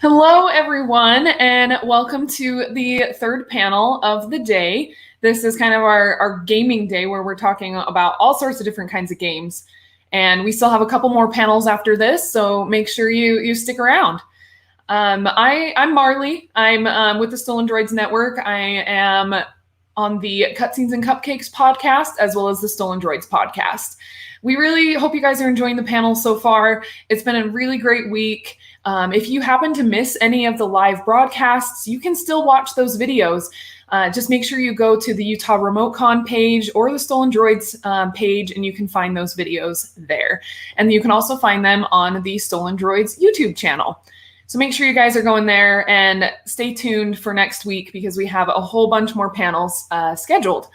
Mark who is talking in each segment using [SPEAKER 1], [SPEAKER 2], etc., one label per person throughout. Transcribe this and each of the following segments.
[SPEAKER 1] Hello, everyone, and welcome to the third panel of the day. This is kind of our gaming day where we're talking about all sorts of different kinds of games. And we still have a couple more panels after this, so make sure you stick around. I'm Marlee. I'm with the Stolen Droids Network. I am on the Cutscenes and Cupcakes podcast, as well as the Stolen Droids podcast. We really hope you guys are enjoying the panel so far. It's been a really great week. If you happen to miss any of the live broadcasts, you can still watch those videos. Just make sure you go to the Utah RemoteCon page or the Stolen Droids page, and you can find those videos there. And you can also find them on the Stolen Droids YouTube channel. So make sure you guys are going there and stay tuned for next week because we have a whole bunch more panels scheduled.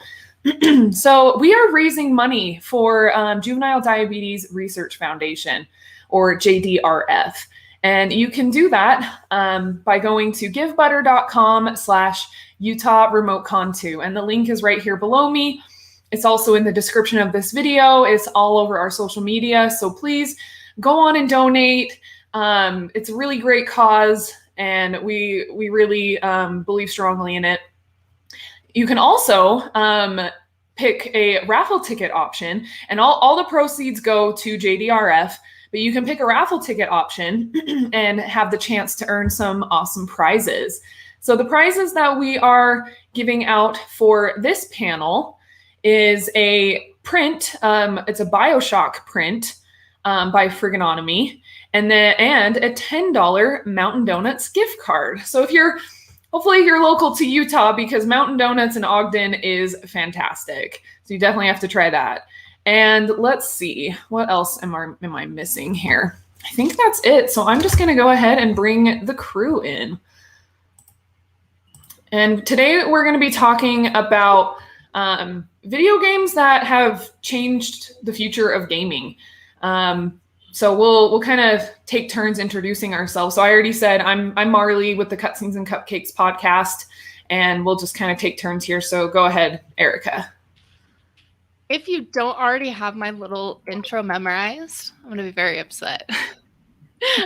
[SPEAKER 1] So we are raising money for Juvenile Diabetes Research Foundation, or JDRF. And you can do that by going to givebutter.com/Utah RemoteCon 2. And the link is right here below me. It's also in the description of this video. It's all over our social media. So please go on and donate. It's a really great cause, and we really believe strongly in it. You can also pick a raffle ticket option, and all the proceeds go to JDRF. But you can pick a raffle ticket option and have the chance to earn some awesome prizes. So the prizes that we are giving out for this panel is a print. It's a BioShock print by Frigonomy, and a $10 Mountain Donuts gift card. So hopefully you're local to Utah, because Mountain Donuts in Ogden is fantastic. So you definitely have to try that. And let's see, what else am I missing here? I think that's it. So I'm just going to go ahead and bring the crew in. And today we're going to be talking about video games that have changed the future of gaming. So we'll kind of take turns introducing ourselves. So I already said I'm Marlee with the Cutscenes and Cupcakes podcast, and we'll just kind of take turns here. So go ahead, Erika.
[SPEAKER 2] If you don't already have my little intro memorized, I'm going to be very upset.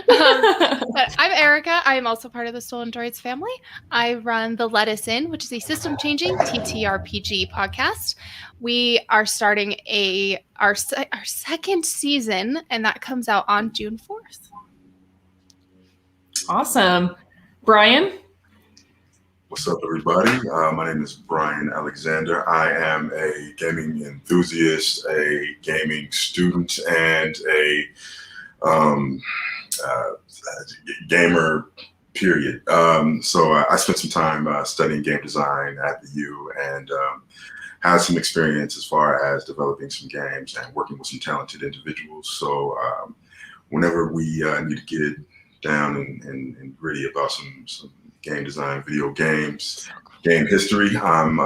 [SPEAKER 2] But I'm Erika. I am also part of the Stolen Droids family. I run The Let Us In, which is a system-changing TTRPG podcast. We are starting our second season, and that comes out on June 4th.
[SPEAKER 1] Awesome. Brian?
[SPEAKER 3] What's up, everybody? My name is Brian Alexander. I am a gaming enthusiast, a gaming student, and a gamer, period. So I spent some time studying game design at the U, and had some experience as far as developing some games and working with some talented individuals. So whenever we need to get down and gritty about some game design, video games, game history, I'm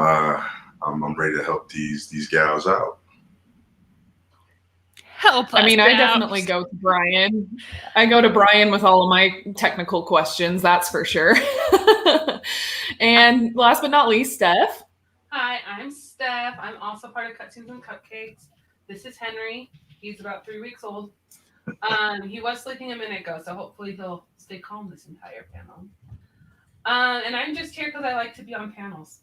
[SPEAKER 3] ready to help these gals out.
[SPEAKER 2] Help us
[SPEAKER 1] I
[SPEAKER 2] out.
[SPEAKER 1] definitely go to Brian. I go to Brian with all of my technical questions, that's for sure. And last but not least, Steph.
[SPEAKER 4] Hi, I'm Steph. I'm also part of Cutscenes and Cupcakes. This is Henry. He's about 3 weeks old. He was sleeping a minute ago, so hopefully he'll stay calm this entire panel. And I'm just here because I like to be on panels.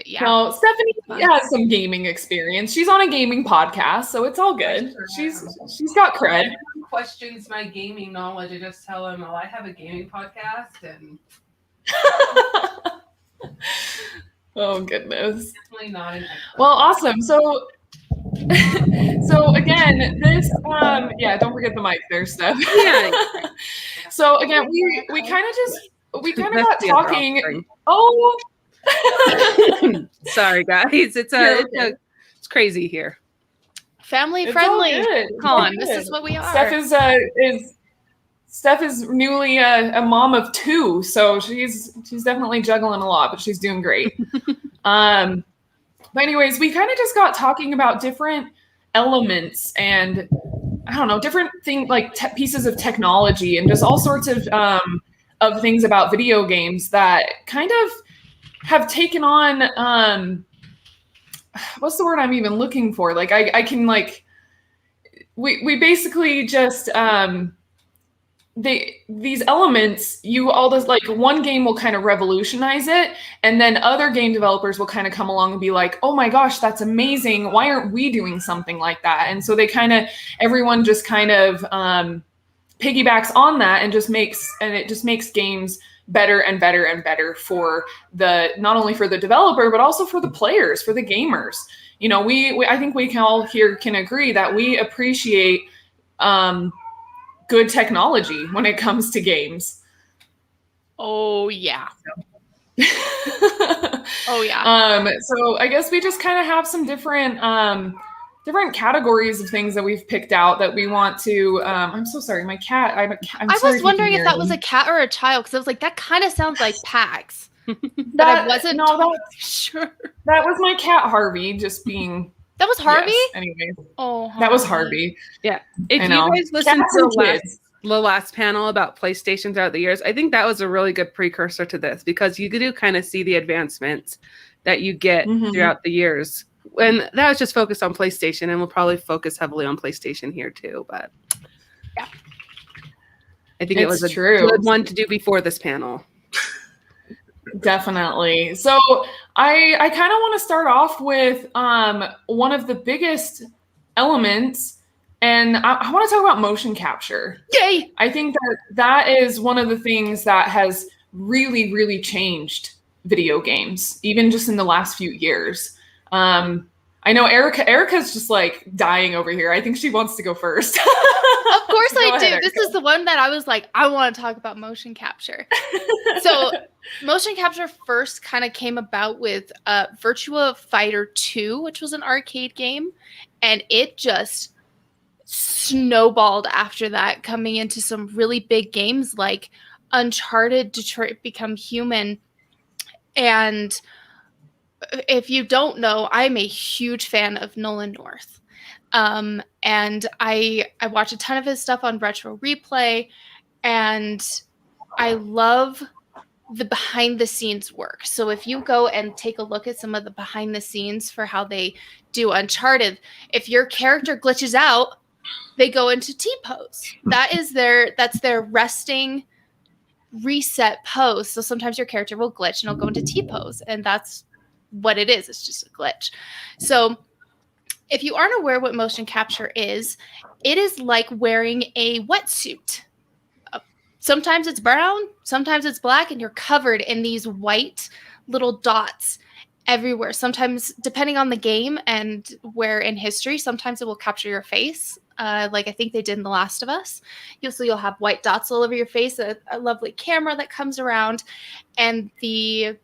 [SPEAKER 2] Yeah.
[SPEAKER 1] No, Stephanie has some gaming experience. She's on a gaming podcast, so it's all good. She's got cred.
[SPEAKER 4] If anyone questions my gaming knowledge, I just tell them, I have a gaming podcast, and
[SPEAKER 1] oh goodness.
[SPEAKER 4] Definitely not an expert.
[SPEAKER 1] Well, awesome. So again, this don't forget the mic there, Steph.
[SPEAKER 2] Yeah.
[SPEAKER 1] So again, we kind of got talking. Oh,
[SPEAKER 5] sorry guys, it's crazy here.
[SPEAKER 2] Family friendly. Come on,
[SPEAKER 1] this
[SPEAKER 2] is what we are.
[SPEAKER 1] Steph is newly a mom of 2, so she's definitely juggling a lot, but she's doing great. But anyways, we kind of just got talking about different elements and different things like pieces of technology and just all sorts of things about video games that kind of have taken on what's the word I'm even looking for? Like I can we basically just these elements, you all this like one game will kind of revolutionize it, and then other game developers will kind of come along and be like, oh my gosh, that's amazing, why aren't we doing something like that? And so they kind of, everyone just kind of piggybacks on that, and it just makes games better and better and better for the, not only for the developer but also for the players, for the gamers. You know, we I think we can all here can agree that we appreciate good technology when it comes to games.
[SPEAKER 2] Oh yeah. Oh yeah.
[SPEAKER 1] So I guess we just kind of have some different categories of things that we've picked out that we want to. I'm so sorry, my cat.
[SPEAKER 2] I was wondering if that was a cat or a child, because I was like, that kind of sounds like PAX. But I wasn't sure.
[SPEAKER 1] That was my cat Harvey, just being.
[SPEAKER 2] That was Harvey?
[SPEAKER 1] Yes, anyway.
[SPEAKER 2] Oh,
[SPEAKER 1] that was Harvey.
[SPEAKER 5] Yeah. If you guys listened to the last panel about PlayStation throughout the years, I think that was a really good precursor to this, because you do kind of see the advancements that you get throughout the years. And that was just focused on PlayStation, and we'll probably focus heavily on PlayStation here too. But
[SPEAKER 2] yeah,
[SPEAKER 5] I think it was a good one to do before this panel.
[SPEAKER 1] Definitely. So I kind of want to start off with one of the biggest elements, and I want to talk about motion capture.
[SPEAKER 2] Yay!
[SPEAKER 1] I think that is one of the things that has really, really changed video games, even just in the last few years. I know Erica's just like dying over here. I think she wants to go first.
[SPEAKER 2] Of course I do.
[SPEAKER 1] Erica.
[SPEAKER 2] This is the one that I was like, I want to talk about motion capture. So motion capture first kind of came about with Virtua Fighter 2, which was an arcade game. And it just snowballed after that, coming into some really big games like Uncharted, Detroit Become Human. And if you don't know, I'm a huge fan of Nolan North. And I watch a ton of his stuff on Retro Replay, and I love the behind the scenes work. So if you go and take a look at some of the behind the scenes for how they do Uncharted, if your character glitches out, they go into T-pose. That's their resting reset pose. So sometimes your character will glitch and it'll go into T-pose, and that's what it is. It's just a glitch. So if you aren't aware what motion capture is, it is like wearing a wetsuit. Sometimes it's brown, sometimes it's black, and you're covered in these white little dots everywhere. Sometimes, depending on the game and where in history, sometimes it will capture your face, like I think they did in The Last of Us. You'll have white dots all over your face, a lovely camera that comes around, and the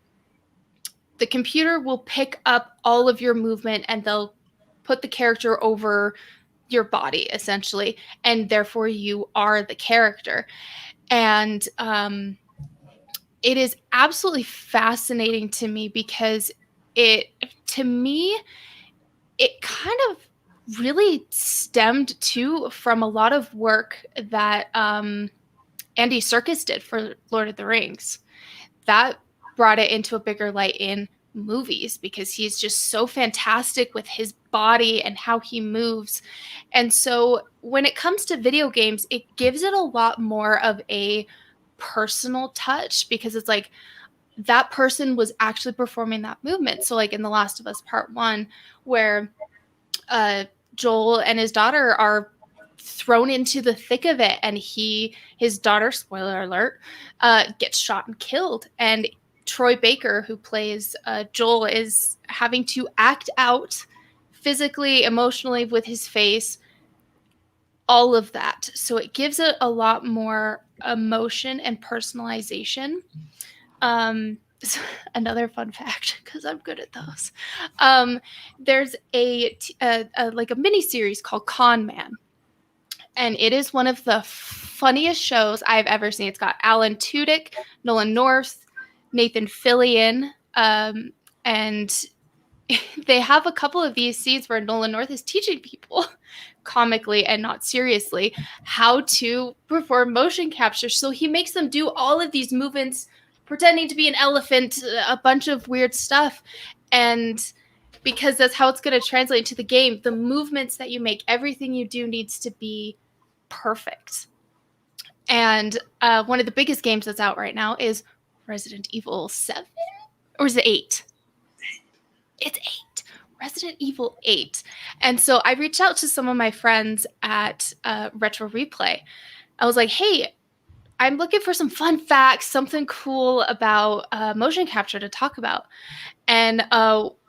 [SPEAKER 2] computer will pick up all of your movement, and they'll put the character over your body, essentially, and therefore you are the character. And it is absolutely fascinating to me, because it kind of really stemmed from a lot of work that Andy Serkis did for Lord of the Rings. That brought it into a bigger light in movies, because he's just so fantastic with his body and how he moves. And so when it comes to video games, it gives it a lot more of a personal touch, because it's like that person was actually performing that movement. So like in The Last of Us Part 1, where Joel and his daughter are thrown into the thick of it, and his daughter, spoiler alert, gets shot and killed. And Troy Baker, who plays Joel, is having to act out physically, emotionally, with his face, all of that. So it gives it a lot more emotion and personalization. So another fun fact, because I'm good at those. There's a mini series called Con Man, and it is one of the funniest shows I've ever seen. It's got Alan Tudyk, Nolan North, Nathan Fillion, and they have a couple of these scenes where Nolan North is teaching people comically and not seriously how to perform motion capture. So he makes them do all of these movements, pretending to be an elephant, a bunch of weird stuff. And because that's how it's going to translate into the game. The movements that you make, everything you do needs to be perfect. And one of the biggest games that's out right now is Resident Evil 7, or is it 8? It's 8. Resident Evil 8. And so I reached out to some of my friends at Retro Replay. I was like, hey, I'm looking for some fun facts, something cool about motion capture to talk about. And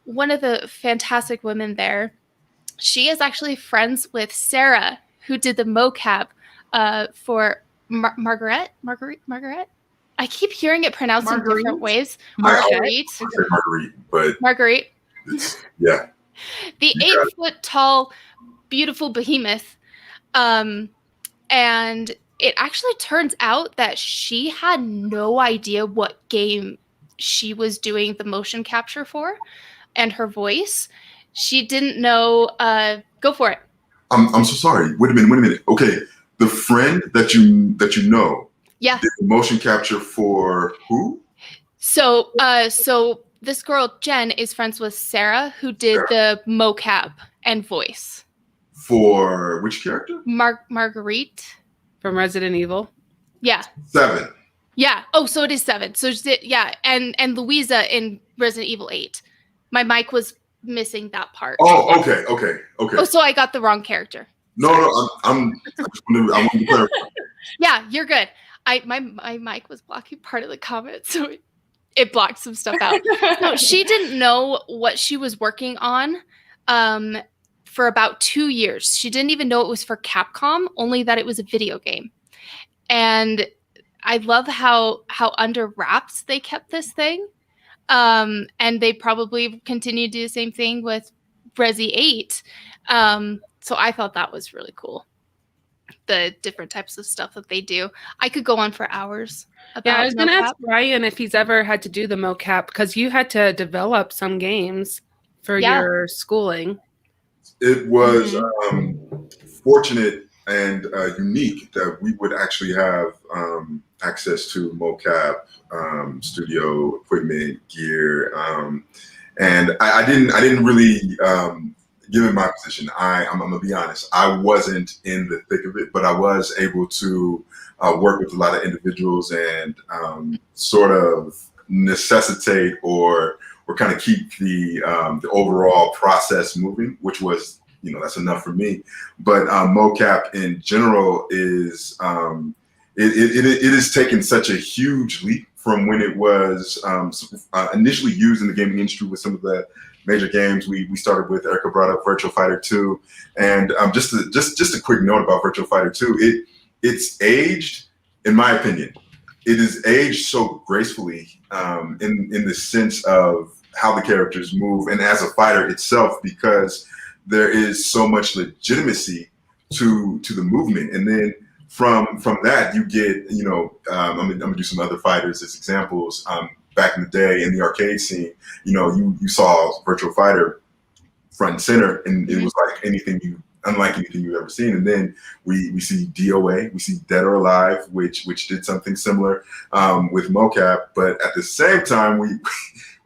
[SPEAKER 2] one of the fantastic women there, she is actually friends with Sarah, who did the mocap for Margaret. I keep hearing it pronounced in different ways. Marguerite,
[SPEAKER 3] but
[SPEAKER 2] Marguerite.
[SPEAKER 3] Yeah.
[SPEAKER 2] The 8-foot tall, beautiful behemoth. And it actually turns out that she had no idea what game she was doing the motion capture for and her voice. She didn't know. Go for it.
[SPEAKER 3] I'm so sorry. Wait a minute. Okay. The friend that you know.
[SPEAKER 2] Yeah.
[SPEAKER 3] Did the motion capture for who?
[SPEAKER 2] So this girl, Jen, is friends with Sarah, who did the mocap and voice.
[SPEAKER 3] For which character?
[SPEAKER 2] Marguerite.
[SPEAKER 5] From Resident Evil.
[SPEAKER 2] Yeah.
[SPEAKER 3] 7.
[SPEAKER 2] Yeah. Oh, so it is 7. So yeah, and Louisa in Resident Evil 8. My mic was missing that part.
[SPEAKER 3] Oh, okay.
[SPEAKER 2] Oh, so I got the wrong character.
[SPEAKER 3] No, I want to clarify.
[SPEAKER 2] Yeah, you're good. My mic was blocking part of the comment, so it blocked some stuff out. No, she didn't know what she was working on for about 2 years. She didn't even know it was for Capcom, only that it was a video game. And I love how under wraps they kept this thing. And they probably continue to do the same thing with Resi 8. So I thought that was really cool. The different types of stuff that they do. I could go on for hours about
[SPEAKER 5] I was going to
[SPEAKER 2] mocap.
[SPEAKER 5] ask Ryan if he's ever had to do the mocap, because you had to develop some games for your schooling.
[SPEAKER 3] It was fortunate and unique that we would actually have access to mocap, studio equipment, gear, and I didn't really. Given my position, I'm gonna be honest, I wasn't in the thick of it, but I was able to work with a lot of individuals and sort of necessitate or kind of keep the overall process moving, which was, that's enough for me. But mocap in general is it has taken such a huge leap from when it was initially used in the gaming industry with some of the major games. We started with, Erika brought up Virtua Fighter 2, and just a quick note about Virtua Fighter 2. It's aged, in my opinion, it is aged so gracefully in the sense of how the characters move, and as a fighter itself, because there is so much legitimacy to the movement, and then from that you get, I'm gonna do some other fighters as examples. Back in the day in the arcade scene, you saw Virtua Fighter front and center, and it was unlike anything you've ever seen. And then we see DOA, we see Dead or Alive, which did something similar with mocap. But at the same time, we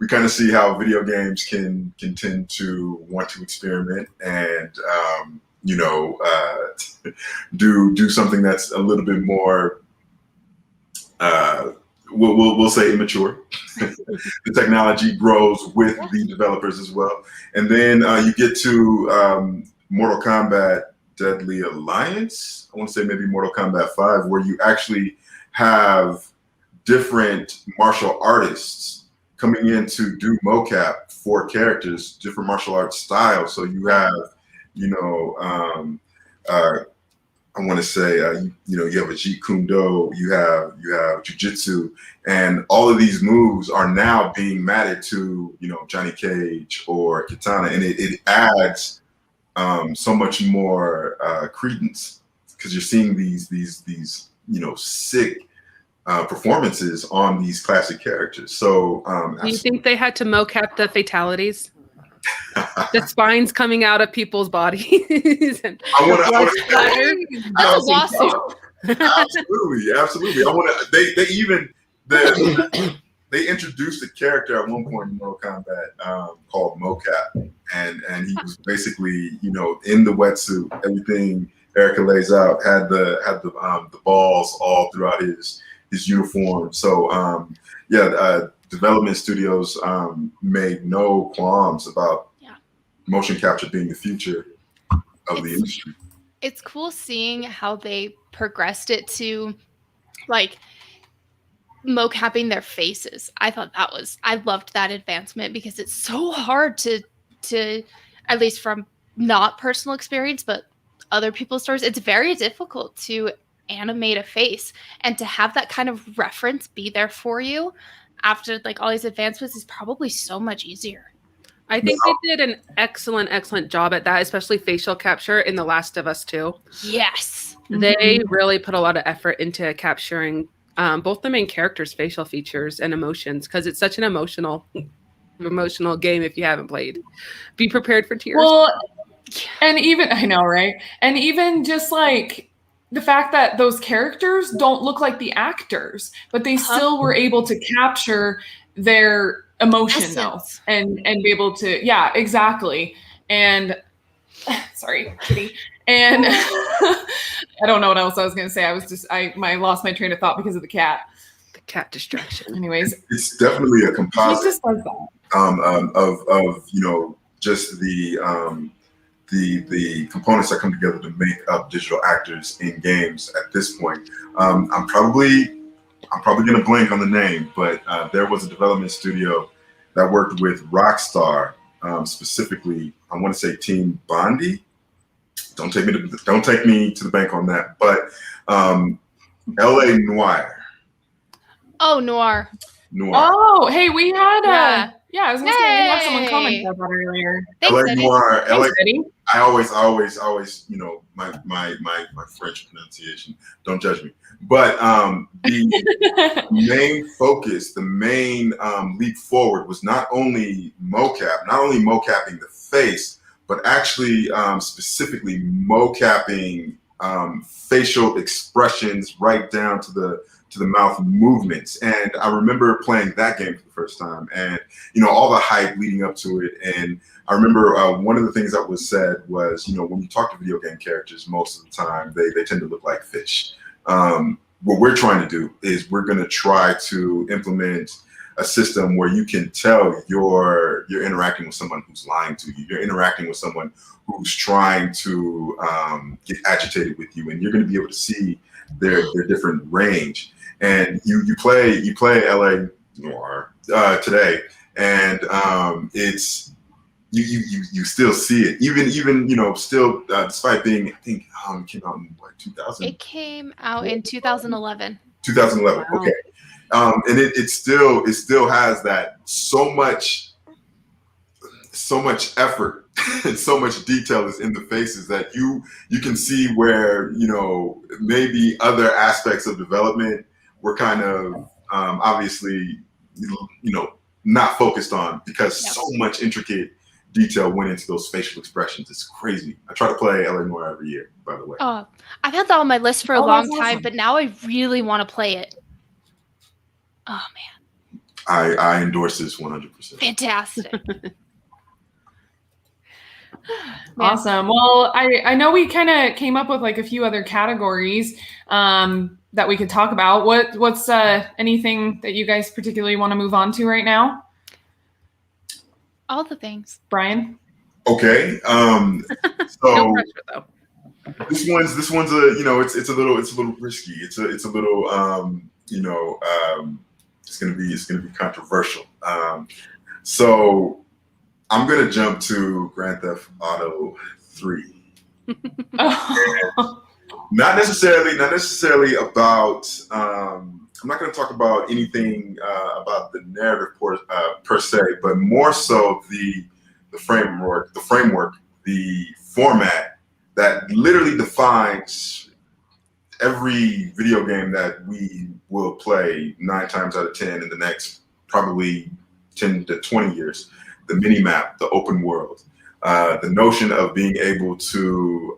[SPEAKER 3] kind of see how video games can tend to want to experiment and do something that's a little bit more. We'll say immature. The technology grows with the developers as well. And then you get to Mortal Kombat Deadly Alliance. I want to say maybe Mortal Kombat 5, where you actually have different martial artists coming in to do mocap for characters, different martial arts styles. So you have, I want to say, you have a Jeet Kune Do, you have Jiu-Jitsu, and all of these moves are now being matted to, Johnny Cage or Katana, and it adds so much more credence, because you're seeing these sick performances on these classic characters. So,
[SPEAKER 5] do you think they had to mocap the fatalities? The spines coming out of people's bodies.
[SPEAKER 2] That's a lawsuit.
[SPEAKER 3] Absolutely. I want to. They even they introduced a character at one point in Mortal Kombat called Mocap, and he was basically, you know, in the wetsuit, everything Erika lays out had the balls all throughout his uniform. So development studios made no qualms about motion capture being the future of the industry.
[SPEAKER 2] It's cool seeing how they progressed it to like mocapping their faces. I loved that advancement because it's so hard to at least from not personal experience, but other people's stories, it's very difficult to animate a face, and to have that kind of reference be there for you after like all these advancements is probably so much easier.
[SPEAKER 5] I think they did an excellent job at that, especially facial capture in The Last of Us 2.
[SPEAKER 2] Yes.
[SPEAKER 5] They really put a lot of effort into capturing both the main characters' facial features and emotions, because it's such an emotional game if you haven't played. Be prepared for tears.
[SPEAKER 1] Well, and even, I know, right? And even just like the fact that those characters don't look like the actors, but they still were able to capture their emotion though, and be able to, yeah, exactly. And sorry, kitty. And I don't know what else I was going to say. I lost my train of thought because of the cat.
[SPEAKER 5] The cat distraction.
[SPEAKER 1] Anyways,
[SPEAKER 3] it's definitely a composite.
[SPEAKER 1] He just does that.
[SPEAKER 3] Of you know, just the components that come together to make up digital actors in games at this point. I'm probably going to blank on the name, but there was a development studio that worked with Rockstar, specifically. I want to say Team Bondi. Don't take me to the bank on that. But LA Noire.
[SPEAKER 2] Oh, Noir.
[SPEAKER 1] Oh, hey, we had I was gonna say we had someone comment about that earlier.
[SPEAKER 3] LA Noire.
[SPEAKER 1] Thanks, Eddie.
[SPEAKER 3] I always, you know, my French pronunciation. Don't judge me. But the main focus, the main leap forward was not only mocapping the face, but actually specifically mocapping facial expressions right down to the mouth movements. And I remember playing that game for the first time, and you know, all the hype leading up to it. And I remember one of the things that was said was, you know, when you talk to video game characters, most of the time they tend to look like fish. What we're trying to do is we're going to try to implement a system where you can tell you're interacting with someone who's lying to you. You're interacting with someone who's trying to get agitated with you, and you're going to be able to see their different range. And you play LA Noire today, and it's you still see it, even you know, still despite being, I think it came out in what, 2000.
[SPEAKER 2] It came out in 2011.
[SPEAKER 3] 2011. Wow. Okay. And it still has that so much effort and so much detail is in the faces that you can see where, you know, maybe other aspects of development were kind of obviously, you know, not focused on, because so much intricate detail went into those facial expressions. It's crazy. I try to play LA Noire every year, by the way.
[SPEAKER 2] Oh, I've had that on my list for a long time, but now I really want to play it. Oh man.
[SPEAKER 3] I endorse this 100%.
[SPEAKER 2] Fantastic.
[SPEAKER 1] Awesome. Well, I know we kind of came up with like a few other categories that we could talk about. What's anything that you guys particularly want to move on to right now?
[SPEAKER 2] All the things.
[SPEAKER 1] Brian?
[SPEAKER 3] Okay. So
[SPEAKER 5] no pressure, though.
[SPEAKER 3] This one's a, you know, it's a little risky. It's a little you know, it's gonna be controversial. So I'm gonna jump to Grand Theft Auto 3. Not necessarily about. I'm not going to talk about anything about the narrative per se, but more so the framework, the format that literally defines every video game that we will play 9 times out of 10 in the next probably 10 to 20 years. The mini map, the open world, the notion of being able to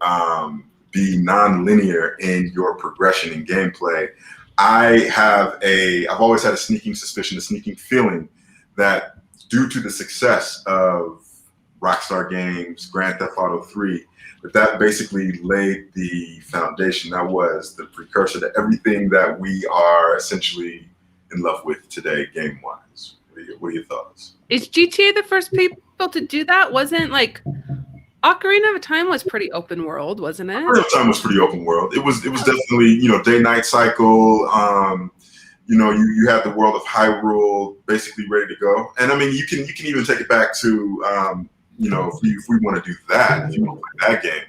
[SPEAKER 3] be non-linear in your progression in gameplay. I've always had a sneaking suspicion, a sneaking feeling that due to the success of Rockstar Games, Grand Theft Auto 3, that basically laid the foundation. That was the precursor to everything that we are essentially in love with today, game-wise. What are your thoughts?
[SPEAKER 5] Is GTA the first people to do that? Wasn't like Ocarina of Time was pretty open world, wasn't it?
[SPEAKER 3] Ocarina of Time was pretty open world. It was definitely, day-night cycle. You had the world of Hyrule basically ready to go. And I mean, you can even take it back to if we want to do that, if you want to play that game,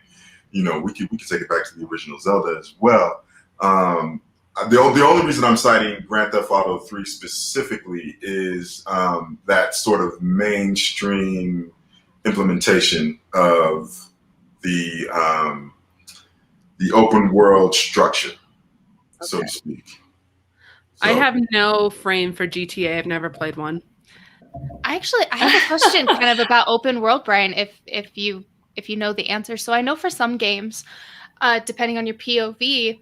[SPEAKER 3] we could take it back to the original Zelda as well. The only reason I'm citing Grand Theft Auto 3 specifically is that sort of mainstream implementation of the open world structure, so to speak. So.
[SPEAKER 5] I have no frame for GTA. I've never played one.
[SPEAKER 2] I have a question kind of about open world, Brian, if you know the answer. So I know for some games, depending on your POV,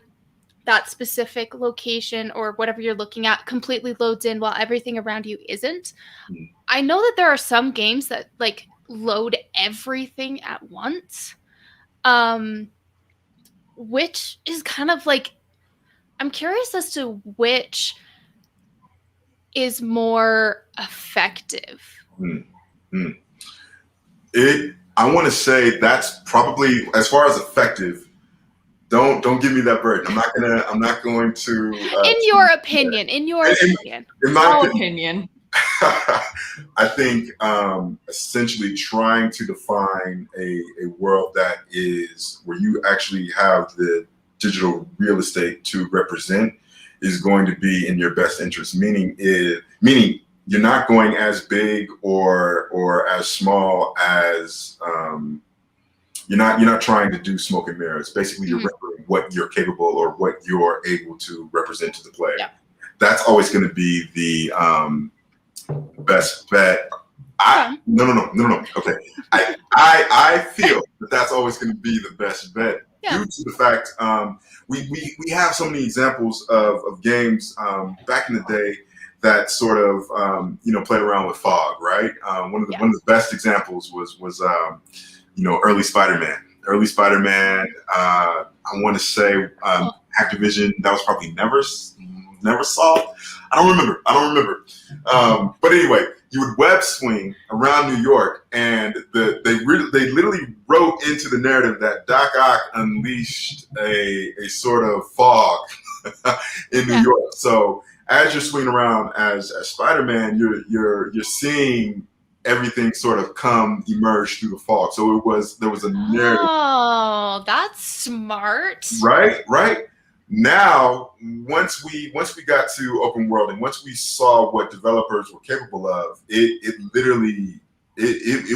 [SPEAKER 2] that specific location or whatever you're looking at completely loads in while everything around you isn't. I know that there are some games that like load everything at once, which is kind of like, I'm curious as to which is more effective.
[SPEAKER 3] I want to say that's probably, as far as effective, don't give me that burden. I'm not going to.
[SPEAKER 2] In your opinion.
[SPEAKER 3] In my
[SPEAKER 1] opinion.
[SPEAKER 3] I think essentially trying to define a world that is where you actually have the digital real estate to represent is going to be in your best interest. Meaning you're not going as big or as small as you're not trying to do smoke and mirrors. Basically, you're representing what you're capable or what you're able to represent to the player.
[SPEAKER 2] Yeah.
[SPEAKER 3] That's always going to be the best bet. No. Okay, I feel that's always going to be the best bet due to the fact we have so many examples of games back in the day that sort of played around with fog, right? One of the best examples was early Spider-Man. Early Spider-Man. I want to say Activision. That was probably never solved. I don't remember. But anyway, you would web swing around New York, and they literally wrote into the narrative that Doc Ock unleashed a sort of fog in New York. So as you're swinging around as Spider-Man, you're seeing everything sort of emerge through the fog. So there was a narrative.
[SPEAKER 2] Oh, that's smart.
[SPEAKER 3] Right. Now, once we got to open world and once we saw what developers were capable of, it literally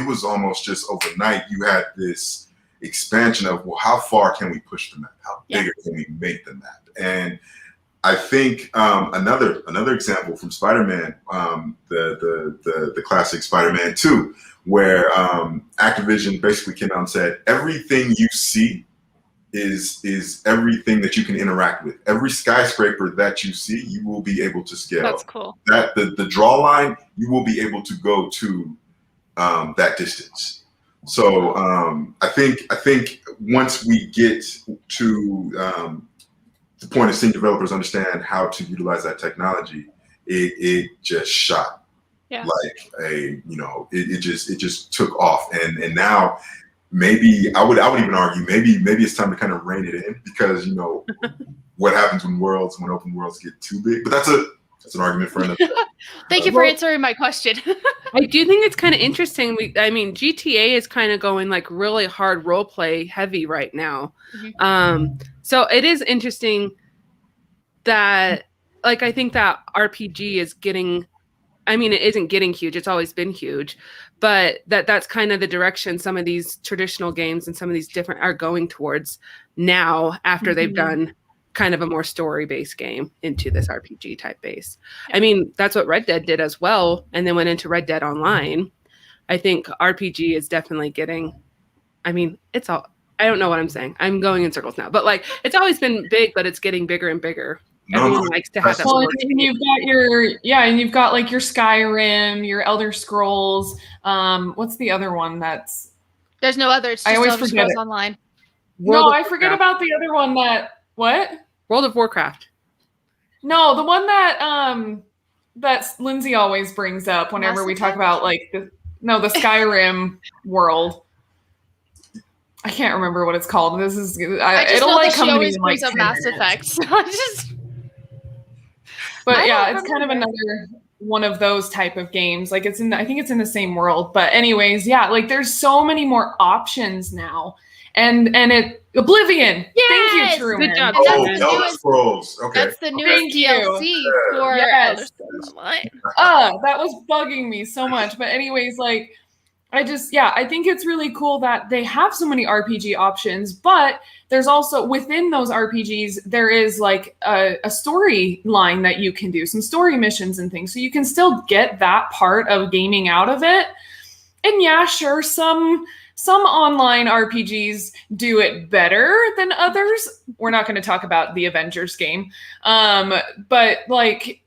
[SPEAKER 3] was almost just overnight. You had this expansion of, well, how far can we push the map? How bigger can we make the map? And I think another example from Spider-Man, the classic Spider-Man 2, where Activision basically came out and said, everything you see is everything that you can interact with. Every skyscraper that you see, you will be able to scale.
[SPEAKER 2] That's cool.
[SPEAKER 3] That the draw line, you will be able to go to that distance. So I think once we get to the point of seeing developers understand how to utilize that technology, it just shot like it just took off, and now. Maybe I would even argue maybe it's time to kind of rein it in, because what happens when open worlds get too big. But that's an argument for another.
[SPEAKER 2] Thank you for answering my question.
[SPEAKER 5] I do think it's kind of interesting. GTA is kind of going like really hard role play heavy right now. So it is interesting that I think that RPG is getting. It isn't getting huge. It's always been huge. But that's kind of the direction some of these traditional games and some of these different are going towards now, after they've done kind of a more story-based game into this RPG type base. That's what Red Dead did as well, and then went into Red Dead Online. I think RPG is definitely getting, I don't know what I'm saying. I'm going in circles now. But it's always been big, but it's getting bigger and bigger. everyone likes to have that.
[SPEAKER 1] Well, and you've got like your Skyrim, your Elder Scrolls. What's the other one that's?
[SPEAKER 2] There's no other. It's just
[SPEAKER 1] I always
[SPEAKER 2] Elder
[SPEAKER 1] forget
[SPEAKER 2] Scrolls
[SPEAKER 1] it.
[SPEAKER 2] Online.
[SPEAKER 1] I forget about the other one that what?
[SPEAKER 5] World of Warcraft.
[SPEAKER 1] No, the one that that Lindsay always brings up whenever we talk about like the Skyrim world. I can't remember what it's called. This is it'll like come to me in like 10
[SPEAKER 2] Mass
[SPEAKER 1] minutes.
[SPEAKER 2] Effect. So
[SPEAKER 1] But yeah, it's kind of another one of those type of games. Like I think it's in the same world. But anyways, yeah, like there's so many more options now. And Oblivion.
[SPEAKER 2] Yes!
[SPEAKER 1] Thank you, Truman.
[SPEAKER 5] Good job.
[SPEAKER 3] Elder Scrolls. Okay.
[SPEAKER 2] That's the newest DLC for Elder Scrolls Online.
[SPEAKER 1] That was bugging me so much. But anyways, like I think it's really cool that they have so many RPG options, but there's also within those RPGs, there is like a storyline that you can do, some story missions and things. So you can still get that part of gaming out of it. And yeah, sure, some online RPGs do it better than others. We're not going to talk about the Avengers game. But like,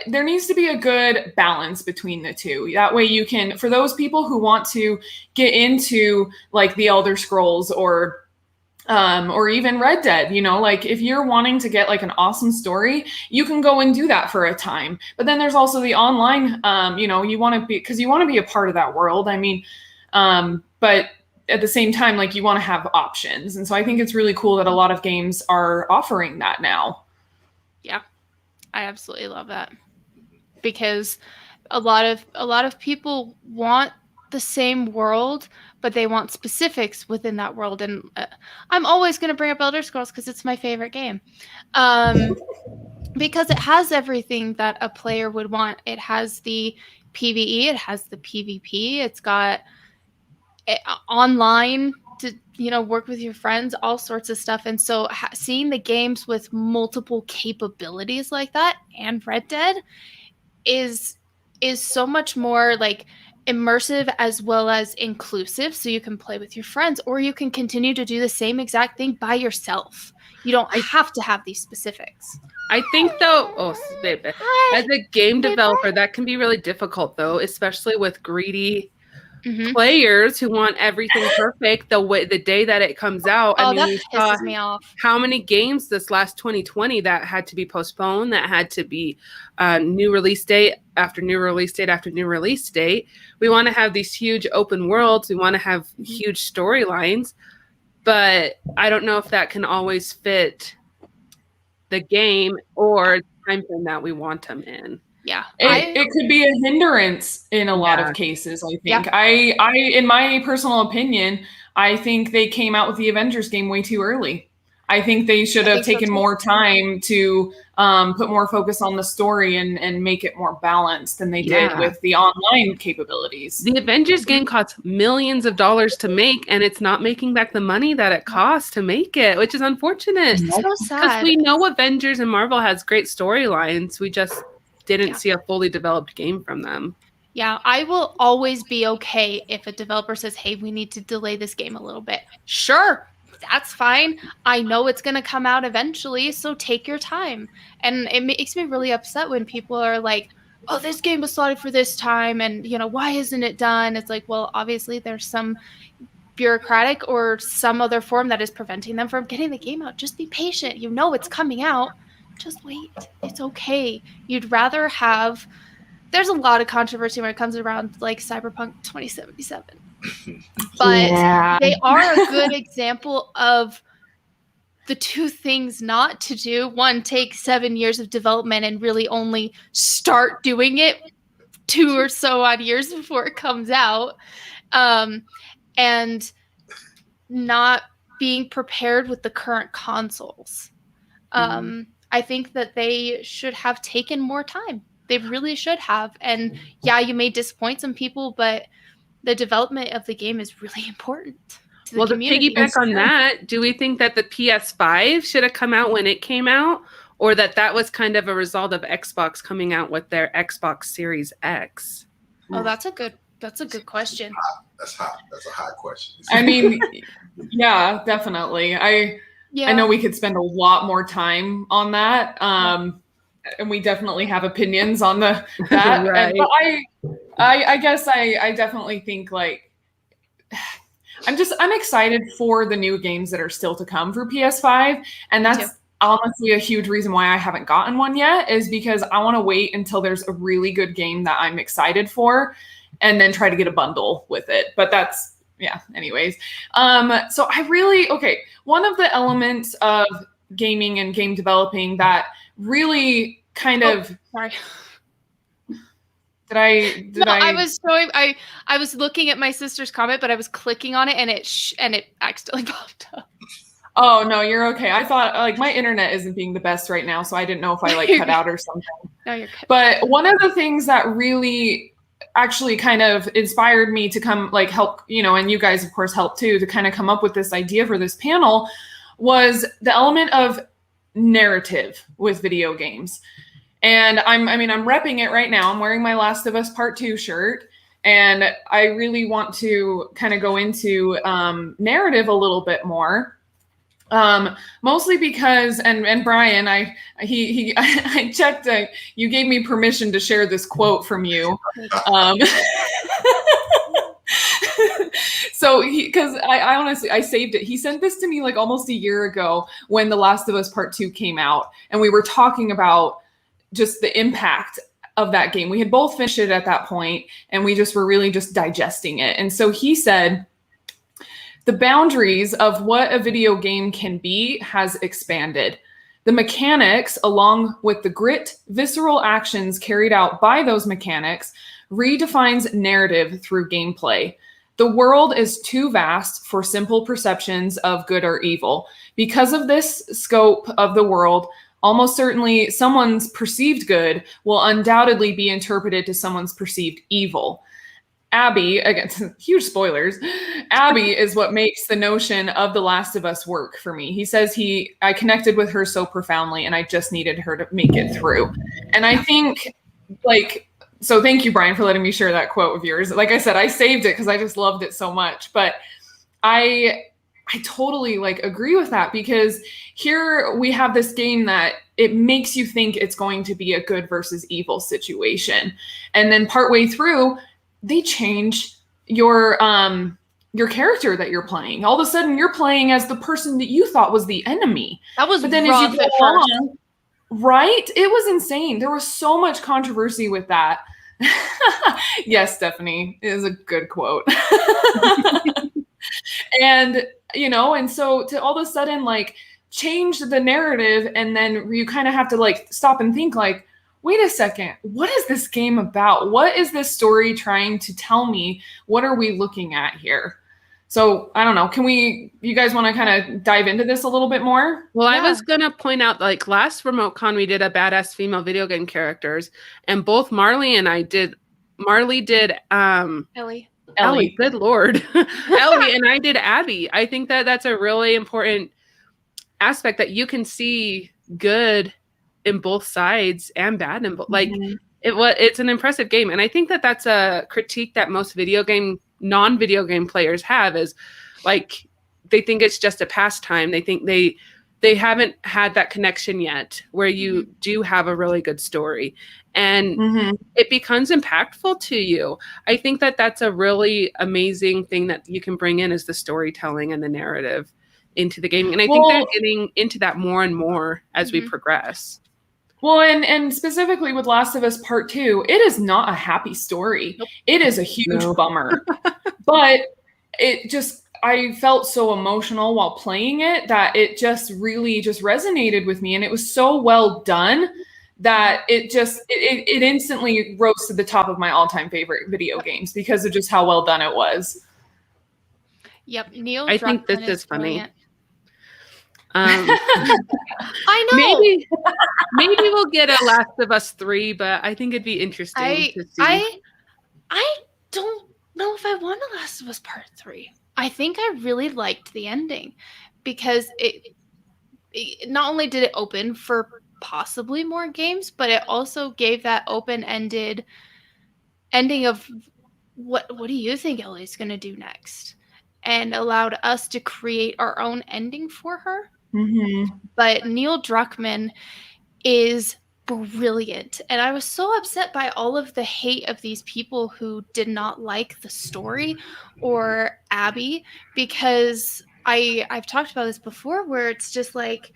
[SPEAKER 1] there needs to be a good balance between the two. That way you can, for those people who want to get into like the Elder Scrolls or even Red Dead, like if you're wanting to get like an awesome story, you can go and do that for a time. But then there's also the online, you want to be a part of that world. I mean, but at the same time, like you want to have options. And so I think it's really cool that a lot of games are offering that now.
[SPEAKER 2] Yeah, I absolutely love that, because a lot of people want the same world, but they want specifics within that world. And I'm always going to bring up Elder Scrolls because it's my favorite game, because it has everything that a player would want. It has the PvE, it has the PvP, it's got online to work with your friends, all sorts of stuff. And so seeing the games with multiple capabilities like that and Red Dead is so much more like immersive as well as inclusive. So you can play with your friends, or you can continue to do the same exact thing by yourself. You don't have to have these specifics.
[SPEAKER 5] I think though, as a game developer, that can be really difficult though, especially with greedy players who want everything perfect the day that it comes out. I mean,
[SPEAKER 2] that pisses me off.
[SPEAKER 5] How many games this last 2020 that had to be postponed, that had to be new release date after new release date after new release date. We want to have these huge open worlds. We want to have huge storylines, but I don't know if that can always fit the game or the time frame that we want them in.
[SPEAKER 2] Yeah,
[SPEAKER 1] it could be a hindrance in a lot of cases. I think. Yeah. I, in my personal opinion, I think they came out with the Avengers game way too early. I think they should have taken more time to put more focus on the story and make it more balanced than they did with the online capabilities.
[SPEAKER 5] The Avengers game costs millions of dollars to make, and it's not making back the money that it costs to make it, which is unfortunate.
[SPEAKER 2] It's so sad.
[SPEAKER 5] Because we know Avengers and Marvel has great storylines. We just didn't see a fully developed game from them.
[SPEAKER 2] Yeah, I will always be okay if a developer says, hey, we need to delay this game a little bit. Sure, that's fine. I know it's going to come out eventually, so take your time. And it makes me really upset when people are like, oh, this game was slotted for this time, and, why isn't it done? It's like, well, obviously there's some bureaucratic or some other form that is preventing them from getting the game out. Just be patient. It's coming out. Just wait. It's okay. You'd rather have... There's a lot of controversy when it comes around like Cyberpunk 2077. But they are a good example of the two things not to do. One, take 7 years of development and really only start doing it 2 or so odd years before it comes out. And not being prepared with the current consoles. I think that they should have taken more time. They really should have. And yeah, you may disappoint some people, but the development of the game is really important to the community.
[SPEAKER 5] To piggyback on that, do we think that the PS5 should have come out when it came out, or that was kind of a result of Xbox coming out with their Xbox Series X?
[SPEAKER 2] Oh, that's a good question.
[SPEAKER 3] That's hot. That's a hot question.
[SPEAKER 1] I mean, yeah, definitely.
[SPEAKER 2] Yeah.
[SPEAKER 1] I know we could spend a lot more time on that. And we definitely have opinions on that.
[SPEAKER 5] Right.
[SPEAKER 1] But I guess I definitely think like I'm excited for the new games that are still to come for PS5. And that's honestly a huge reason why I haven't gotten one yet, is because I want to wait until there's a really good game that I'm excited for and then try to get a bundle with it. But that's, yeah, anyways. So one of the elements of gaming and game developing that really kind of,
[SPEAKER 2] sorry.
[SPEAKER 1] I
[SPEAKER 2] was looking at my sister's comment, but I was clicking on it and it accidentally popped up.
[SPEAKER 1] Oh no, you're okay. I thought like my internet isn't being the best right now, so I didn't know if I like cut out or something.
[SPEAKER 2] No, you're good.
[SPEAKER 1] But one of the things that really actually kind of inspired me to come like help, and you guys of course helped too, to kind of come up with this idea for this panel was the element of narrative with video games. And I'm repping it right now. I'm wearing my Last of Us Part 2 shirt. And I really want to kind of go into narrative a little bit more. Mostly because, and Brian, I checked, you gave me permission to share this quote from you. So because I honestly, I saved it. He sent this to me like almost a year ago when The Last of Us Part 2 came out. And we were talking about just the impact of that game. We had both finished it at that point, and we just were really just digesting it. And so he said, the boundaries of what a video game can be has expanded. The mechanics, along with the grit, visceral actions carried out by those mechanics, redefines narrative through gameplay. The world is too vast for simple perceptions of good or evil. Because of this scope of the world, almost certainly someone's perceived good will undoubtedly be interpreted to someone's perceived evil. Abby, again, huge spoilers, Abby is what makes the notion of The Last of Us work for me. He says I connected with her so profoundly and I just needed her to make it through. And I think so thank you, Brian, for letting me share that quote of yours. Like I said, I saved it because I just loved it so much. But I totally agree with that, because here we have this game that it makes you think it's going to be a good versus evil situation. And then partway through, they change your character that you're playing. All of a sudden you're playing as the person that you thought was the enemy. But then as you go along, right? It was insane. There was so much controversy with that. Yes, Stephanie, it is a good quote. And so to all of a sudden change the narrative, and then you kind of have to stop and think wait a second, what is this game about? What is this story trying to tell me? What are we looking at here? So I don't know. You guys want to kind of dive into this a little bit more?
[SPEAKER 5] Well, yeah. I was going to point out, last RemoteCon, we did a badass female video game characters, and both Marlee did Ellie, good Lord. Ellie, and I did Abby. I think that that's a really important aspect, that you can see good in both sides and bad in both. It's an impressive game. And I think that that's a critique that most non-video game players have, is they think it's just a pastime. They think they haven't had that connection yet where you do have a really good story and it becomes impactful to you. I think that that's a really amazing thing that you can bring in, is the storytelling and the narrative into the gaming. And I think they're getting into that more and more as we progress.
[SPEAKER 1] Well, and specifically with Last of Us Part 2, it is not a happy story. Nope. It is a huge bummer. But I felt so emotional while playing it that it just really just resonated with me. And it was so well done that it instantly rose to the top of my all-time favorite video games because of just how well done it was.
[SPEAKER 2] Yep. Neil,
[SPEAKER 5] I think this is funny.
[SPEAKER 2] I know.
[SPEAKER 5] Maybe we'll get a Last of Us 3, but I think it'd be interesting to see.
[SPEAKER 2] I don't know if I want a Last of Us Part 3. I think I really liked the ending because it not only did it open for possibly more games, but it also gave that open-ended ending of what do you think Ellie's going to do next, and allowed us to create our own ending for her. But Neil Druckmann is brilliant. And I was so upset by all of the hate of these people who did not like the story or Abby, because I've talked about this before, where it's just like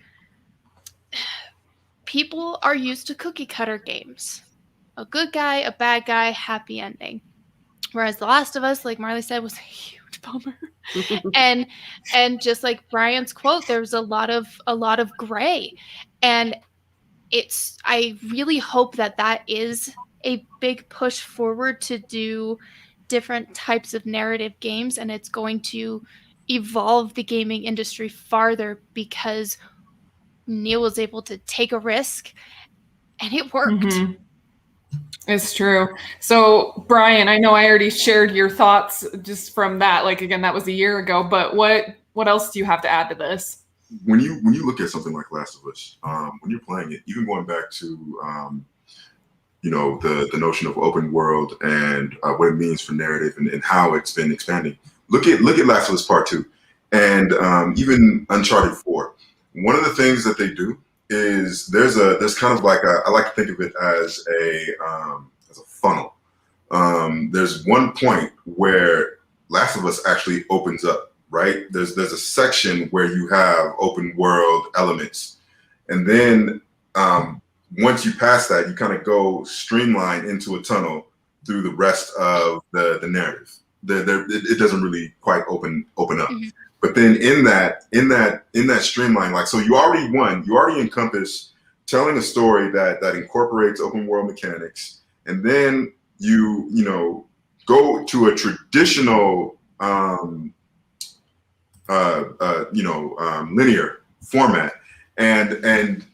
[SPEAKER 2] people are used to cookie cutter games. A good guy, a bad guy, happy ending. Whereas The Last of Us, like Marlee said, was a huge bummer. and just like Brian's quote, there was a lot of gray. And I really hope that is a big push forward to do different types of narrative games, and it's going to evolve the gaming industry farther because Neil was able to take a risk and it worked.
[SPEAKER 1] It's true. So Brian, I know I already shared your thoughts just from that. Like, again, that was a year ago, but what else do you have to add to this?
[SPEAKER 3] When you look at something like Last of Us, when you're playing it, even going back to the notion of open world and what it means for narrative and how it's been expanding. Look at Last of Us Part 2 and even Uncharted 4. One of the things that they do is there's kind of like I like to think of it as a funnel. There's one point where Last of Us actually opens up. Right? There's a section where you have open world elements. And then once you pass that, you kind of go streamline into a tunnel through the rest of the narrative. It doesn't really quite open up. But then in that streamline, like, so you already encompass telling a story that incorporates open world mechanics. And then you go to a traditional linear format, and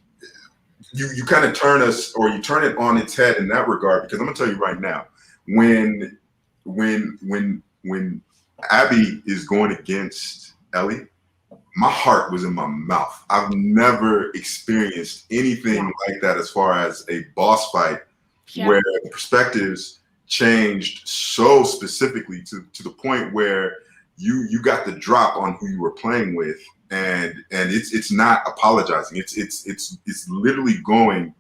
[SPEAKER 3] you kind of turn it on its head in that regard, because I'm gonna tell you right now, when Abby is going against Ellie, my heart was in my mouth. I've never experienced anything like that as far as a boss fight where the perspectives changed so specifically to the point where you got the drop on who you were playing with, and it's not apologizing. It's literally going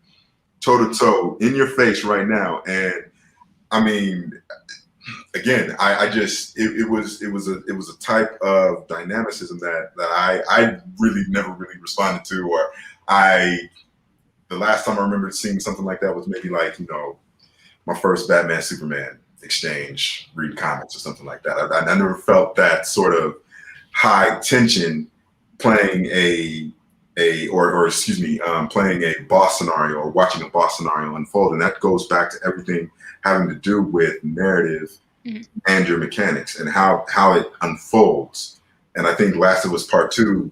[SPEAKER 3] toe to toe in your face right now. And I mean, again, it was a type of dynamicism that I really never really responded to, or the last time I remember seeing something like that was maybe like my first Batman Superman exchange, read comics or something like that. I never felt that sort of high tension playing playing a boss scenario or watching a boss scenario unfold. And that goes back to everything having to do with narrative and your mechanics and how it unfolds. And I think Last of Us Part 2,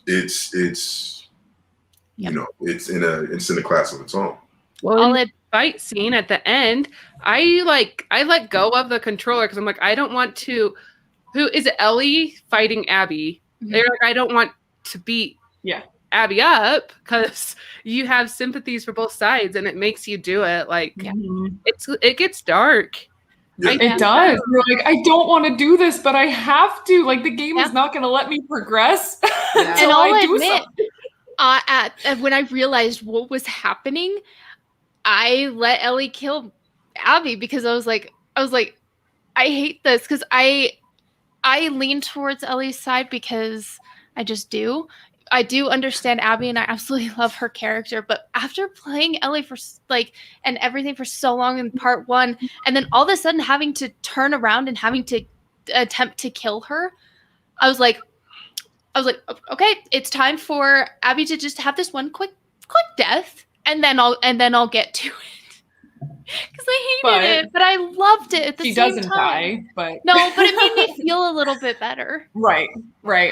[SPEAKER 3] it's in a class of its own.
[SPEAKER 5] Well, in the fight scene at the end, I let go of the controller because I'm like, I don't want to. Who is it? Ellie fighting Abby? They're like, I don't want to beat Abby up, because you have sympathies for both sides, and it makes you do it. Like it gets dark.
[SPEAKER 3] Yeah.
[SPEAKER 1] It does. You're like, I don't want to do this, but I have to. Like, the game is not going to let me progress until I do something.
[SPEAKER 2] When I realized what was happening, I let Ellie kill Abby because I was like, I hate this, because I lean towards Ellie's side because I just do. I do understand Abby, and I absolutely love her character. But after playing Ellie and everything for so long in part 1, and then all of a sudden having to turn around and having to attempt to kill her, I was like, okay, it's time for Abby to just have this one quick death, and then I'll get to it. Because I hated it, but I loved it at the same time. She doesn't die, but it made me feel a little bit better.
[SPEAKER 1] Right,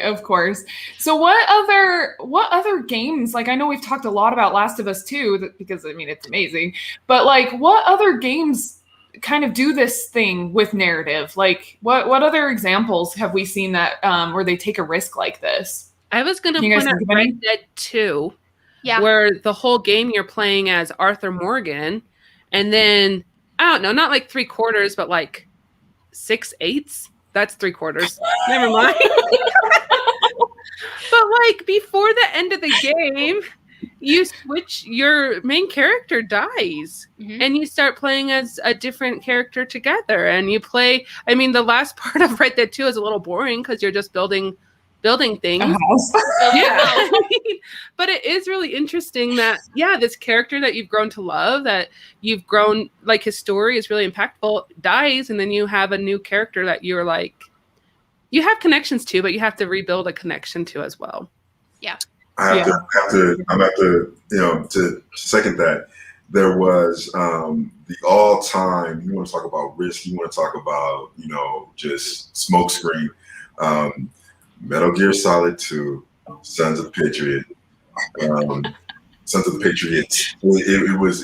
[SPEAKER 1] of course. So what other games? Like, I know we've talked a lot about Last of Us 2, because I mean, it's amazing. But like, what other games kind of do this thing with narrative? Like, what other examples have we seen that where they take a risk like this?
[SPEAKER 5] I was going to point out Red Dead 2, where the whole game you're playing as Arthur Morgan. And then, I don't know, not like 3/4, but like 6/8. That's 3/4. Never mind. But like before the end of the game, you switch, your main character dies, and you start playing as a different character together, and you play. I mean, the last part of Red Dead 2 is a little boring because you're just building things. Yeah. But it is really interesting that this character that you've grown to love, that you've grown, like, his story is really impactful, dies, and then you have a new character that you're like, you have connections to, but you have to rebuild a connection to as well.
[SPEAKER 2] Yeah.
[SPEAKER 3] I'm to second that. There was the all-time, you want to talk about risk, you want to talk about, just smokescreen. Metal Gear Solid 2, Sons of the Patriot. Sons of the Patriot. It was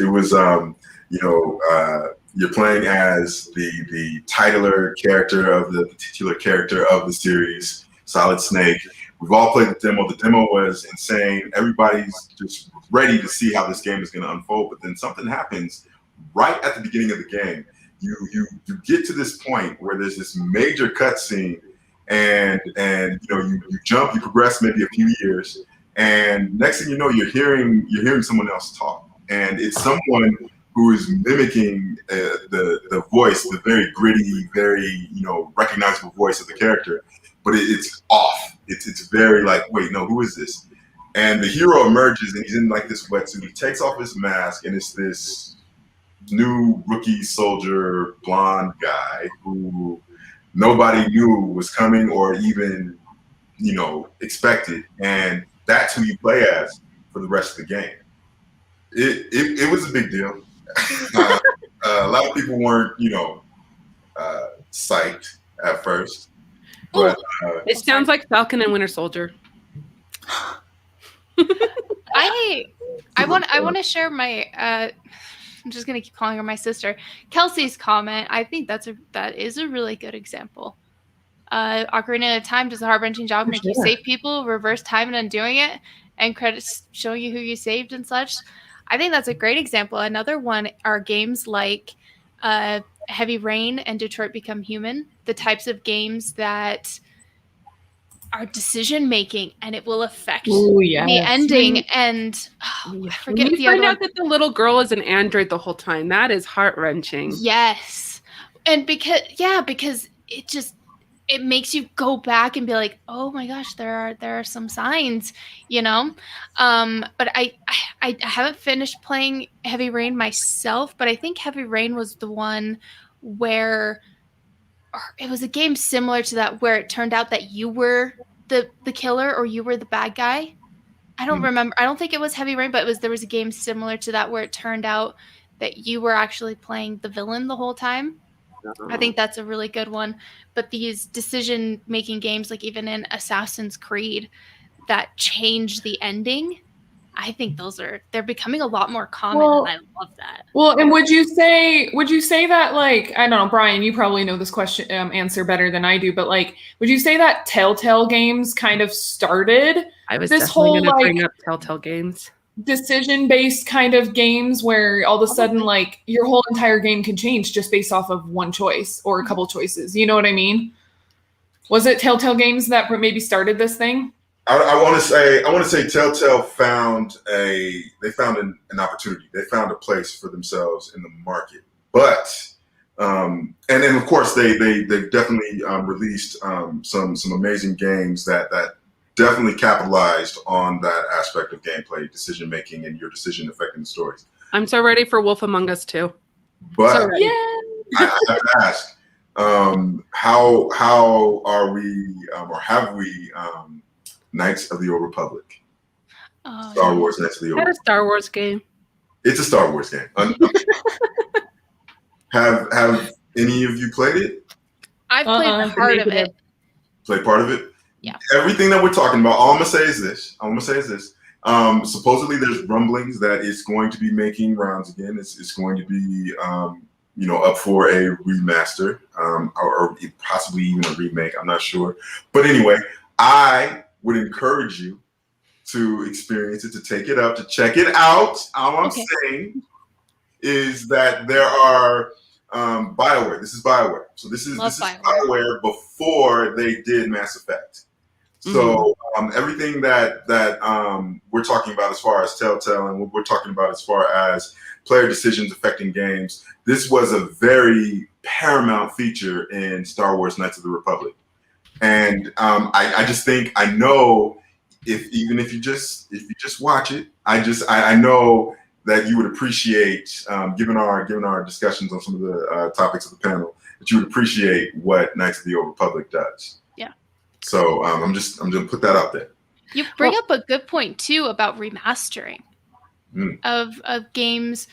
[SPEAKER 3] you're playing as the titular character of the titular character of the series, Solid Snake. We've all played the demo. The demo was insane. Everybody's just ready to see how this game is going to unfold. But then something happens right at the beginning of the game. You get to this point where there's this major cutscene, and you jump, you progress maybe a few years, and next thing you know, you're hearing someone else talk, and it's someone who is mimicking the voice, the very gritty, very recognizable voice of the character, but it's off. It's very like, wait, no, who is this? And the hero emerges, and he's in like this wetsuit. He takes off his mask, and it's this new rookie soldier, blonde guy who nobody knew was coming or even expected, and that's who you play as for the rest of the game. It was a big deal. A lot of people weren't psyched at first, but
[SPEAKER 5] it sounds like Falcon and Winter Soldier.
[SPEAKER 2] I want to share my I'm just gonna keep calling her my sister, Kelsey's comment. I think that is a really good example. Ocarina of Time does a heart-wrenching job, make you save people, reverse time and undoing it, and credits showing you who you saved and such. I think that's a great example. Another one are games like Heavy Rain and Detroit Become Human, the types of games that are decision making, and it will affect the ending. And I forget the other one. You find out
[SPEAKER 5] that the little girl is an android the whole time. That is heart-wrenching.
[SPEAKER 2] Yes, and because it makes you go back and be like, oh my gosh, there are some signs, But I haven't finished playing Heavy Rain myself, but I think Heavy Rain was the one where it was a game similar to that, where it turned out that you were the killer or you were the bad guy. I don't remember. I don't think it was Heavy Rain, but there was a game similar to that where it turned out that you were actually playing the villain the whole time. I think that's a really good one. But these decision-making games, like even in Assassin's Creed, that change the ending, I think they're becoming a lot more common, and I love that.
[SPEAKER 1] Well, and would you say that, like, I don't know, Brian, you probably know this question answer better than I do, but like, would you say that Telltale games kind of started this whole
[SPEAKER 5] bring up Telltale games?
[SPEAKER 1] Decision-based kind of games where all of a sudden, like, your whole entire game can change just based off of one choice or a couple choices. You know what I mean? Was it Telltale games that maybe started this thing?
[SPEAKER 3] I want to say Telltale found an opportunity. They found a place for themselves in the market. But and then of course they definitely released some amazing games that definitely capitalized on that aspect of gameplay, decision making, and your decision affecting the stories.
[SPEAKER 5] I'm so ready for Wolf Among Us 2.
[SPEAKER 3] But I have to ask, how are we or have we Knights of the Old Republic? Star Wars Knights of the Old Republic.
[SPEAKER 5] Is that a Star Wars game?
[SPEAKER 3] It's a Star Wars game. Have any of you played it?
[SPEAKER 2] I've played part of it.
[SPEAKER 3] Played part of it?
[SPEAKER 2] Yeah.
[SPEAKER 3] Everything that we're talking about, all I'm gonna say is this. Supposedly there's rumblings that it's going to be making rounds again. It's going to be up for a remaster, or possibly even a remake. I'm not sure. But anyway, I would encourage you to experience it, to take it up, to check it out. All I'm saying is that there are Bioware. This is Bioware. So this is Bioware before they did Mass Effect. So everything that we're talking about as far as Telltale and what we're talking about as far as player decisions affecting games, this was a very paramount feature in Star Wars Knights of the Republic. And I just think, I know if you just watch it, I know that you would appreciate, given our discussions on some of the topics of the panel, that you would appreciate what Knights of the Old Republic does.
[SPEAKER 2] Yeah. So
[SPEAKER 3] I'm gonna put that out there.
[SPEAKER 2] You bring up a good point too about remastering of games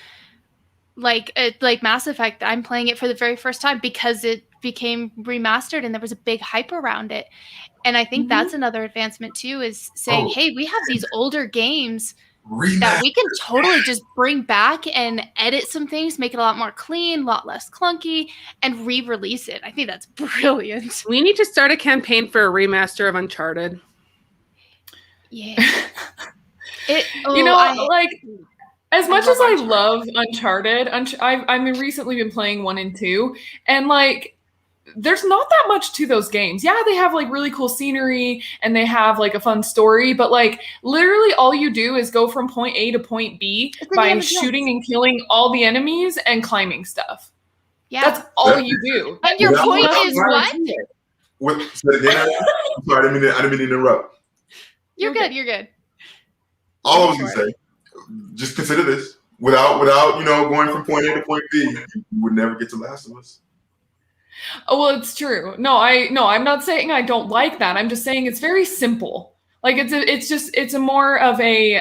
[SPEAKER 2] like Mass Effect. I'm playing it for the very first time because it became remastered and there was a big hype around it. And I think that's another advancement too, is saying, hey, we have these older games that we can totally just bring back and edit some things, make it a lot more clean, a lot less clunky, and re-release it. I think that's brilliant.
[SPEAKER 5] We need to start a campaign for a remaster of Uncharted.
[SPEAKER 2] Yeah.
[SPEAKER 1] As much as I love Uncharted, I've recently been playing 1 and 2, and like, there's not that much to those games. Yeah, they have like really cool scenery and they have like a fun story, but like literally all you do is go from point A to point B by shooting and killing all the enemies and climbing stuff.
[SPEAKER 2] Yeah.
[SPEAKER 1] That's all you do.
[SPEAKER 2] And your point is what?
[SPEAKER 3] Say it again. I'm sorry, I didn't mean to interrupt.
[SPEAKER 2] You're good.
[SPEAKER 3] All I was gonna say, just consider this. Without going from point A to point B, you would never get to Last of Us.
[SPEAKER 1] Oh, well, it's true. No, I'm not saying I don't like that. I'm just saying it's very simple. Like it's a more of a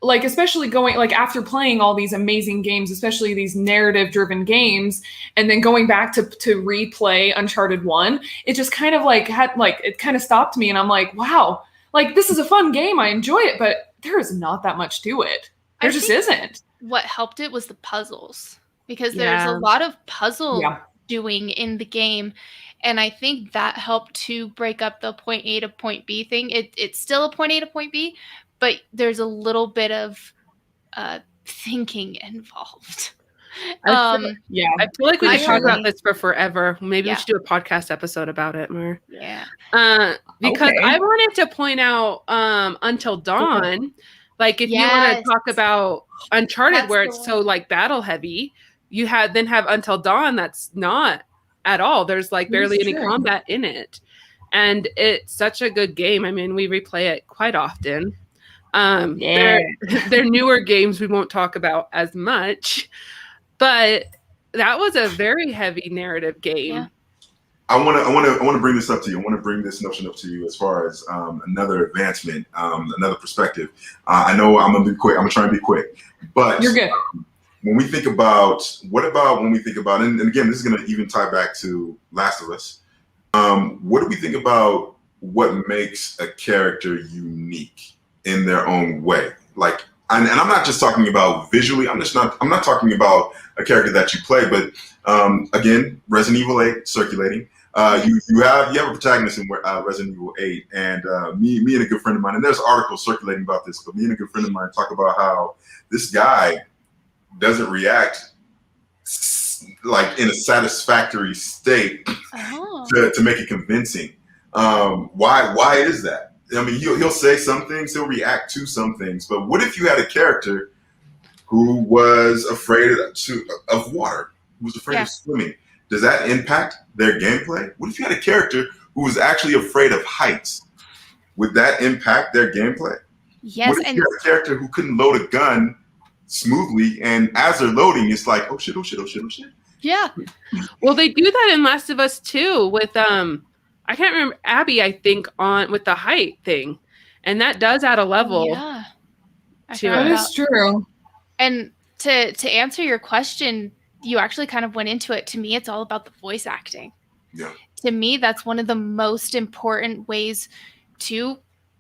[SPEAKER 1] like, especially going like after playing all these amazing games, especially these narrative driven games, and then going back to replay Uncharted 1, it just kind of like it kind of stopped me, and I'm like, wow, like this is a fun game. I enjoy it, but there is not that much to it. There just isn't.
[SPEAKER 2] What helped it was the puzzles, because there's a lot of puzzle doing in the game, and I think that helped to break up the point A to point B thing. It's still a point A to point B, but there's a little bit of thinking involved.
[SPEAKER 5] I feel like we could talk about this for forever. Maybe we should do a podcast episode about it more.
[SPEAKER 2] Yeah.
[SPEAKER 5] Because I wanted to point out Until Dawn. Like if you want to talk about Uncharted, where it's so like battle heavy, you have Until Dawn that's not at all. There's like barely any combat in it. And it's such a good game. I mean, we replay it quite often. They're newer games we won't talk about as much. But that was a very heavy narrative game.
[SPEAKER 2] Yeah.
[SPEAKER 3] I want to bring this up to you. I want to bring this notion up to you as far as another advancement, another perspective. I know I'm gonna be quick. I'm gonna try and be quick, but
[SPEAKER 1] you're good.
[SPEAKER 3] When we think about, and again, this is gonna even tie back to Last of Us. What do we think about what makes a character unique in their own way? Like, and I'm not just talking about visually. I'm not talking about a character that you play, but again, Resident Evil 8 circulating. You have a protagonist in Resident Evil 8, and me and a good friend of mine, and there's articles circulating about this, but me and a good friend of mine talk about how this guy doesn't react like in a satisfactory state to make it convincing. Why is that? I mean, he'll say some things, he'll react to some things, but what if you had a character who was afraid of water, who was afraid of swimming? Does that impact their gameplay? What if you had a character who was actually afraid of heights? Would that impact their gameplay?
[SPEAKER 2] Yes.
[SPEAKER 3] What if you had a character who couldn't load a gun smoothly, and as they're loading, it's like, oh shit.
[SPEAKER 2] Yeah.
[SPEAKER 5] Well, they do that in Last of Us 2 with I can't remember, Abby, I think, with the height thing. And that does add a level.
[SPEAKER 2] Yeah.
[SPEAKER 1] That is true.
[SPEAKER 2] And to answer your question, you actually kind of went into it. To me, it's all about the voice acting.
[SPEAKER 3] Yeah.
[SPEAKER 2] To me, that's one of the most important ways to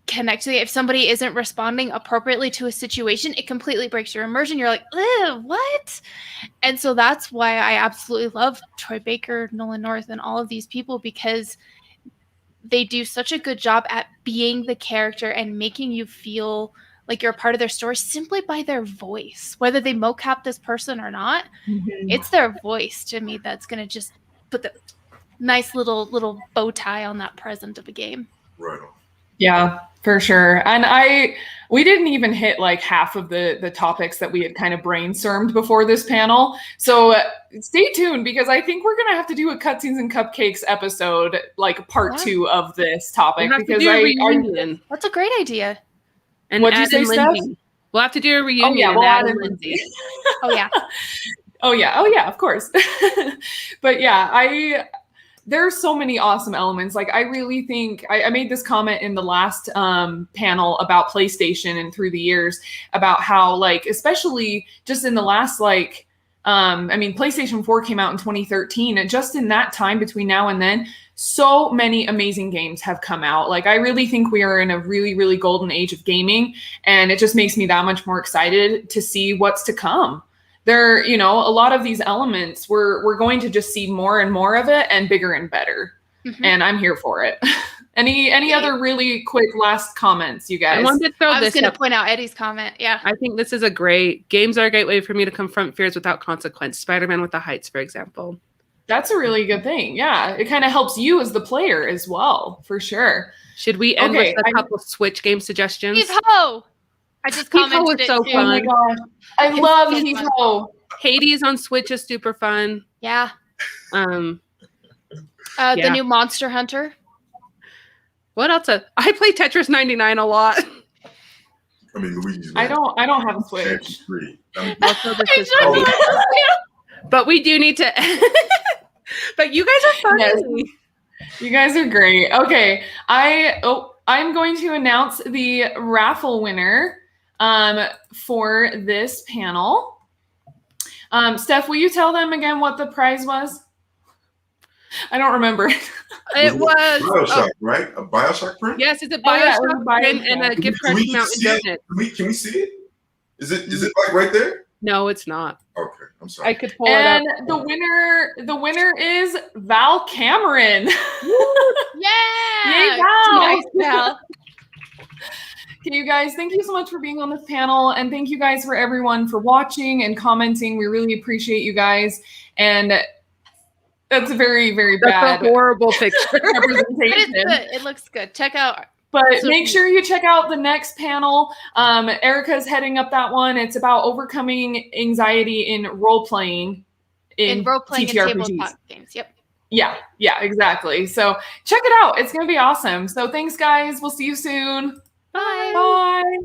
[SPEAKER 2] connect to it. If somebody isn't responding appropriately to a situation, it completely breaks your immersion. You're like, what? And so that's why I absolutely love Troy Baker, Nolan North, and all of these people, because they do such a good job at being the character and making you feel like you're a part of their story simply by their voice. Whether they mocap this person or not, it's their voice to me that's going to just put the nice little bow tie on that present of a game.
[SPEAKER 3] Right on.
[SPEAKER 1] Yeah, for sure. And we didn't even hit like half of the topics that we had kind of brainstormed before this panel. So stay tuned, because I think we're gonna have to do a Cutscenes and Cupcakes episode, like part 2 of this topic.
[SPEAKER 5] We'll have
[SPEAKER 1] because
[SPEAKER 5] to do a reunion.
[SPEAKER 2] That's a great idea.
[SPEAKER 5] And
[SPEAKER 1] what'd you say, Steph?
[SPEAKER 5] We'll have to do a reunion.
[SPEAKER 1] Oh yeah, we'll add in
[SPEAKER 5] Lindsay.
[SPEAKER 2] Oh yeah.
[SPEAKER 1] Oh yeah, of course. But yeah, there are so many awesome elements. Like, I really think I made this comment in the last panel about PlayStation and through the years, about how, like, especially just in the last, like, PlayStation 4 came out in 2013, and just in that time between now and then, so many amazing games have come out. Like, I really think we are in a really, really golden age of gaming, and it just makes me that much more excited to see what's to come. There, a lot of these elements, we're going to just see more and more of it, and bigger and better. Mm-hmm. And I'm here for it. Any other really quick last comments, you guys?
[SPEAKER 2] I was going to point out Eddie's comment. Yeah.
[SPEAKER 5] I think this is games are a great way for me to confront fears without consequence. Spider-Man with the Heights, for example.
[SPEAKER 1] That's a really good thing. Yeah. It kind of helps you as the player as well, for sure.
[SPEAKER 5] Should we end with a couple Switch game suggestions?
[SPEAKER 2] Heave-ho! I just commented it
[SPEAKER 5] so
[SPEAKER 2] too.
[SPEAKER 5] fun.
[SPEAKER 1] Oh my gosh. I love Heave-ho.
[SPEAKER 5] Hades on Switch is super fun.
[SPEAKER 2] Yeah.
[SPEAKER 5] The
[SPEAKER 2] new Monster Hunter.
[SPEAKER 5] What else? I play Tetris 99 a lot.
[SPEAKER 3] I mean, Luigi's.
[SPEAKER 1] I don't have a Switch.
[SPEAKER 5] But we do need to. But you guys are funny.
[SPEAKER 1] Yes. You guys are great. Okay, I'm going to announce the raffle winner for this panel. Steph, will you tell them again what the prize was? I don't remember.
[SPEAKER 5] It was
[SPEAKER 3] Bioshock, right? A Bioshock print?
[SPEAKER 5] Yes, it's a Bioshock print and a gift card to Mountain Donut.
[SPEAKER 3] Can we see it? Is it like right there?
[SPEAKER 5] No, it's not.
[SPEAKER 3] Okay, I'm sorry.
[SPEAKER 5] I could pull it up.
[SPEAKER 1] And the winner is Val Cameron.
[SPEAKER 2] Yeah!
[SPEAKER 1] Yay, Val!
[SPEAKER 2] Nice, Val.
[SPEAKER 1] Okay, you guys, thank you so much for being on this panel, and thank you guys for everyone for watching and commenting. We really appreciate you guys. And that's a very, very bad,
[SPEAKER 5] a horrible picture
[SPEAKER 1] representation.
[SPEAKER 2] But it's good. It looks good. Check out.
[SPEAKER 1] But make sure you check out the next panel. Erika's heading up that one. It's about overcoming anxiety in role-playing.
[SPEAKER 2] In role-playing and tabletop games. Yep.
[SPEAKER 1] Yeah, exactly. So check it out. It's going to be awesome. So thanks, guys. We'll see you soon.
[SPEAKER 2] Bye.
[SPEAKER 1] Bye.